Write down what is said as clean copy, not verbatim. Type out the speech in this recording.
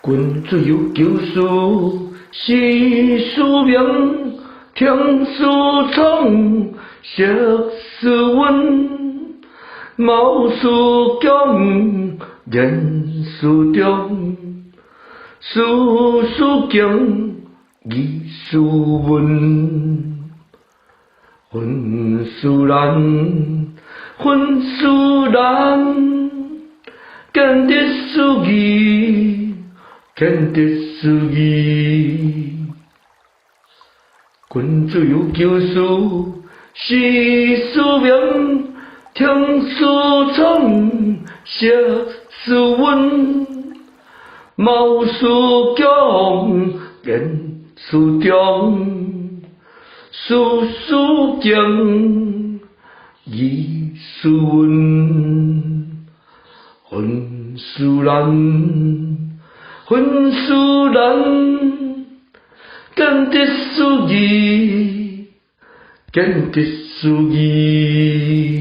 君自有救赎，是使命，听思从，识思温，貌似强，言思中，事事敬，义事文。魂虽然，魂虽然，见得思义，见得思义。君自有救赎，是使命，听思从，识思温，貌似强，言思中。事事敬，义事文。魂虽然，魂虽然，见得思义，见得思义。